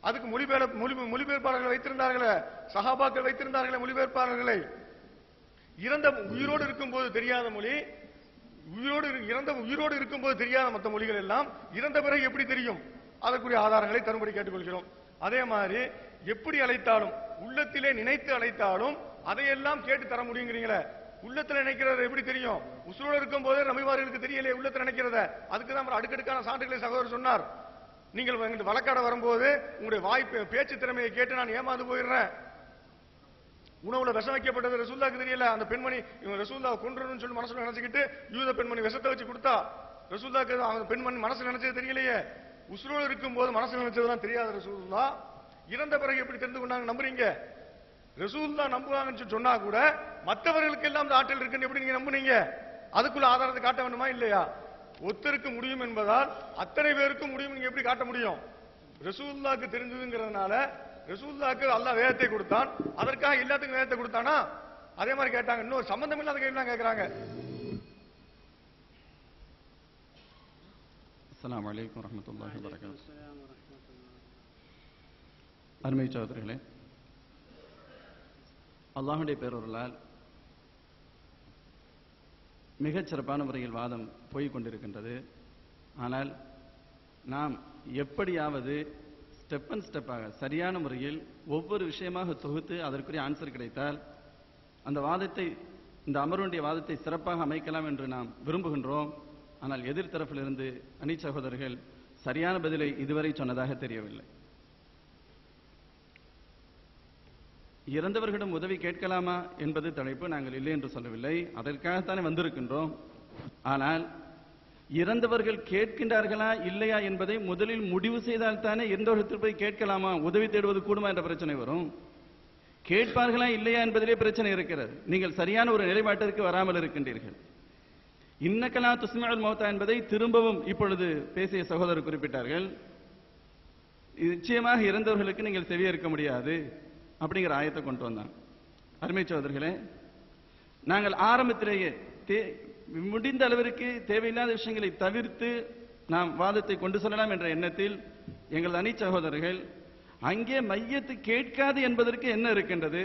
அதுக்கு மொழிபெயர்ப்பாளர்கள் வைத்திருந்தார்களே, சஹாபாக்கள் வைத்திருந்தார்களே மொழிபெயர்ப்பாளர்களை. உயிரோடு இருக்கும்போது தெரியாத மொழி, உயிரோடு இருக்கும்போது தெரியாத மற்ற மொழிகள் எல்லாம் இறந்த பிறகு எப்படி தெரியும்? அதற்குரிய ஆதாரங்களை தரும்படி கேட்டுக்கொள்கிறோம். அதே மாதிரி எப்படி அழைத்தாலும், உள்ளத்திலே நினைத்து அழைத்தாலும் அதையெல்லாம் கேட்டு தர முடியுங்கிறீங்களே, உள்ளத்துல நினைக்கிறத எப்படி தெரியும்? உசுரோடு இருக்கும் போதே நபிமார்களுக்கு தெரியலையே உள்ளத்துல நினைக்கிறத. அதுக்குதான் அடுக்கடுக்கான சான்றுகளை சகோதரர் சொன்னார். நீங்கள் வழக்காட வரும்போது உங்களுடைய வாய்ப்பு பேச்சு திறமையை கேட்டு நான் ஏமாந்து போயிடுறேன். உணவுல விஷம் வைக்கப்பட்டது ரசூலுல்லாஹ்க்கு தெரியல. அந்த பெண்மணி இவன் ரசூலுல்லாஹ் கொன்றணும்னு சொல்லி மனசுல நினைச்சுக்கிட்டு யூத பெண்மணி விஷத்தை வச்சு கொடுத்தா. ரசூலுல்லாஹ்க்கு அந்த பெண்மணி மனசுல நினைச்சது தெரியலையே. உசுரோடு இருக்கும் போது மனசுல நினைச்சதுதான் தெரியாத ரசூலுல்லாஹ் இறந்த பிறகு எப்படி தெரிந்து கொண்டாங்க நம்புறீங்க? ரசூலுல்லாஹ் நம்புவாங்கன்னு சொன்னா கூட மற்றவர்களுக்கு எல்லாம் அந்த ஆற்றல் இருக்குன்னு எப்படி நீங்க நம்புனீங்க? அதுக்குள்ள ஆதாரத்தை காட்ட வேண்டுமா இல்லையா? ஒருத்தருக்கு முடியும் என்பதால் அத்தனை பேருக்கும் முடியும் நீங்க எப்படி காட்ட முடியும்? ரசூலுல்லாஹ்க்கு தெரிஞ்சதுங்கிறதுனால ரசூலுல்லாஹ்க்கு அல்லாஹ் வேதத்தை கொடுத்தான், அதற்காக எல்லாத்துக்கும் வேதத்தை கொடுத்தானா? அதே மாதிரி கேட்டாங்க. இன்னொரு சம்பந்தம் இல்லாத கேள்வி தான் கேட்கிறாங்க. அஸ்ஸலாமு அலைக்கும் வரஹ்மத்துல்லாஹி வபரகாத்துஹு. அருமை சகோதரர்களே, அல்லாஹ்வுடைய பேரருளால் மிகச் சிறப்பான முறையில் வாதம் போய்க் கொண்டிருக்கின்றது. ஆனால் நாம் எப்படியாவது ஸ்டெப் அண்ட் ஸ்டெப்பாக சரியான முறையில் ஒவ்வொரு விஷயமாக தொகுத்து அதற்குரிய ஆன்சர் கிடைத்தால் அந்த வாதத்தை, இந்த அமர்வுடைய வாதத்தை சிறப்பாக அமைக்கலாம் என்று நாம் விரும்புகின்றோம். ஆனால் எதிர்த்தரப்பிலிருந்து அணி சகோதரர்கள் சரியான பதிலை இதுவரை சொன்னதாக தெரியவில்லை. இறந்தவர்களிடம் உதவி கேட்கலாமா என்பது தலைப்பு. நாங்கள் இல்லை என்று சொல்லவில்லை, அதற்காகத்தானே வந்திருக்கின்றோம். ஆனால் இறந்தவர்கள் கேட்கின்றார்களா இல்லையா என்பதை முதலில் முடிவு செய்தால் தானே இறந்தவர்கள் போய் கேட்கலாமா, உதவி தேடுவது கூடுமா என்ற பிரச்சனை வரும். கேட்பார்களா இல்லையா என்பதிலே பிரச்சனை இருக்கிறது. நீங்கள் சரியான ஒரு நிலைப்பாட்டிற்கு வராமல் இருக்கின்றீர்கள். இன்னக்கலா துஸ்மிஉல் மௌத்தா என்பதை திரும்பவும் இப்பொழுது பேசிய சகோதரர் குறிப்பிட்டார்கள். நிச்சயமாக இறந்தவர்களுக்கு நீங்கள் செவியேற்க முடியாது அப்படிங்கிற ஆயத்தை கொண்டு வந்தாங்க. அருமை சகோதரர்களே, நாங்கள் ஆரம்பத்திலேயே முடிந்த அளவிற்கு தேவையில்லாத விஷயங்களை தவிர்த்து நாம் வாதத்தை கொண்டு செல்லலாம் என்ற எண்ணத்தில் எங்கள் அணி சகோதரர்கள் அங்கே மையத்து கேட்காது என்பதற்கு என்ன இருக்கின்றது?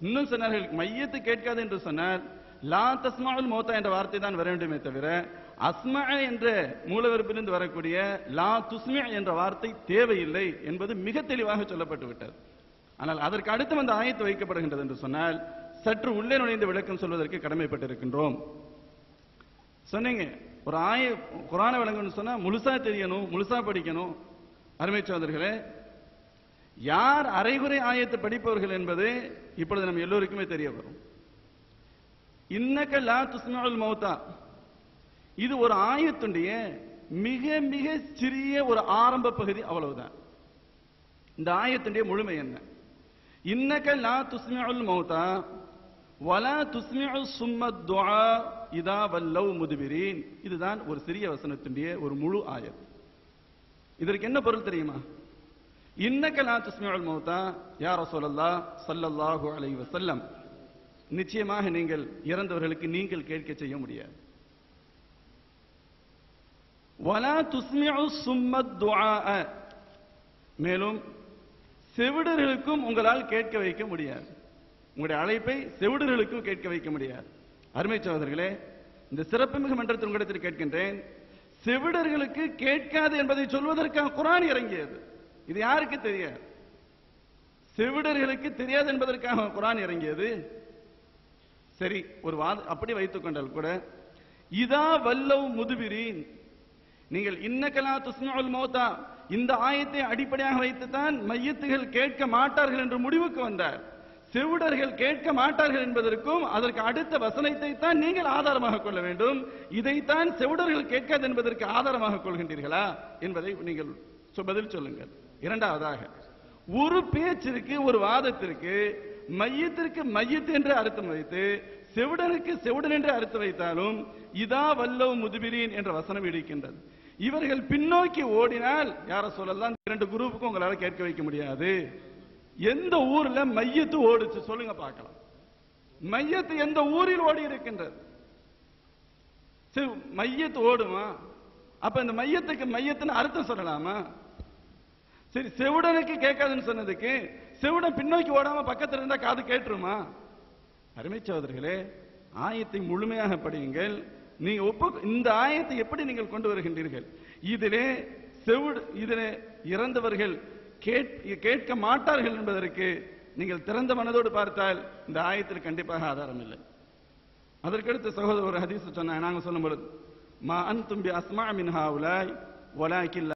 இன்னும் சொன்னார்கள், மையத்து கேட்காது என்று சொன்னால் லா தஸ்மாஉல் மௌத்தா என்ற வார்த்தை தான் வர வேண்டுமே தவிர அஸ்மா என்ற மூலவெறுப்பிலிருந்து வரக்கூடிய லா துஸ்மி என்ற வார்த்தை தேவையில்லை என்பது மிக தெளிவாக சொல்லப்பட்டு விட்டது. ஆனால் அதற்கு அடுத்து அந்த ஆயத்து வைக்கப்படுகின்றது என்று சொன்னால் சற்று உள்ளே நுழைந்த விளக்கம் சொல்வதற்கு கடமைப்பட்டிருக்கின்றோம். சொன்னீங்க, ஒரு குர்ஆனை விளங்கணும்னு சொன்னா முழுசா தெரியணும், முழுசா படிக்கணும். அருமை சகோதரர்களே, யார் அரைகுறை ஆயத்தை படிப்பவர்கள் என்பது இப்பொழுது நம்ம எல்லோருக்குமே தெரிய வரும். இன்னக லா துஸ்மிஉல் மௌத்தா, இது ஒரு ஆயத்துடைய மிக மிக சிறிய ஒரு ஆரம்ப பகுதி, அவ்வளவுதான். இந்த ஆயத்துடைய முழுமை என்ன? இன்னக லா துஸ்மிஉல் மௌத்தா வலா துஸ்மிஉ சும்ம துஆ இதா வல்லவ் முத்பிரீன். இதுதான் ஒரு சிறிய வசனத்துடைய ஒரு முழு ஆயத். இதற்கு என்ன பொருள் தெரியுமா? இன்னக லா துஸ்மிஉல் மௌத்தா யா ரசூலல்லாஹ் ஸல்லல்லாஹு அலைஹி வஸல்லம், நிச்சயமாக நீங்கள் இறந்தவர்களுக்கு நீங்கள் கேட்க செய்ய முடியாது. வலா துஸ்மிஉ சும்ம துஆ, மேலும் செவிடர்களுக்கும் உங்களால் கேட்க வைக்க முடியாது. உங்களுடைய அழைப்பை செவிடர்களுக்கும் கேட்க வைக்க முடியாது. அருமை சகோதரர்களே, இந்த சிறப்புமிகு மன்றத்தில் உங்களிடத்தில் கேட்கின்றேன், செவிடர்களுக்கு கேட்காது என்பதை சொல்வதற்காக குர்ஆன் இறங்கியது. இது யாருக்கு தெரியாது? செவிடர்களுக்கு தெரியாது என்பதற்காக குர்ஆன் இறங்கியது. சரி, ஒரு அப்படி வைத்துக் கொண்டால் கூட இதா வல்லவ் முதுபிரீன், நீங்கள் இன்னகலா துஸ்மிஉல் மௌத்தா இந்த ஆயத்தை அடிப்படையாக வைத்துத்தான் மையத்துகள் கேட்க மாட்டார்கள் என்று முடிவுக்கு வந்தார். செவிடர்கள் கேட்க மாட்டார்கள் என்பதற்கும் அதற்கு அடுத்த வசனத்தை தான் நீங்கள் ஆதாரமாக கொள்ள வேண்டும். இதைத்தான் செவிடர்கள் கேட்காது என்பதற்கு ஆதாரமாக கொள்கின்றீர்களா என்பதை நீங்கள் பதில் சொல்லுங்கள். இரண்டாவதாக, ஒரு பேச்சிற்கு ஒரு வாதத்திற்கு மையத்திற்கு மையத்து என்று அர்த்தம் வைத்து செவிடனுக்கு செவிடன் என்று அர்த்தம் வைத்தாலும் இதா வல்லவ் முதுபிரீன் என்ற வசனம் இருக்கின்றது. இவர்கள் பின்னோக்கி ஓடினால் யார சொல்லலாம், இரண்டு குரூப்புக்கும் உங்களால கேட்க வைக்க முடியாது. எந்த ஊர்ல மையத்து ஓடுச்சு சொல்லுங்க பார்க்கலாம். மையத்து எந்த ஊரில் ஓடி இருக்கின்றது? மையத்து ஓடுமா? அப்ப இந்த மையத்துக்கு மையத்துன்னு அர்த்தம் சொல்லலாமா? சரி, செவிடனுக்கு கேட்காதுன்னு சொன்னதுக்கு செவிடன் பின்னோக்கி ஓடாம பக்கத்துல இருந்தா காது கேட்டுருமா? அருமை சகோதரர்களே, ஆயத்தை முழுமையாக படியுங்கள். நீங்க இந்த ஆயத்தை எப்படி நீங்கள் கொண்டு வருகின்றீர்கள்? இதிலே இறந்தவர்கள் கேட்க மாட்டார்கள் என்பதற்கு நீங்கள் திறந்த மனதோடு பார்த்தால் இந்த ஆயத்தில் கண்டிப்பாக ஆதாரம் இல்லை. அதற்கடுத்து சகோதரர் ஒரு ஹதீஸ் சொன்னாங்க. நாங்க சொல்லும் பொழுது மா அன்தும் பி அஸ்மா மின் ஹாவுலாய் வலாக்கின்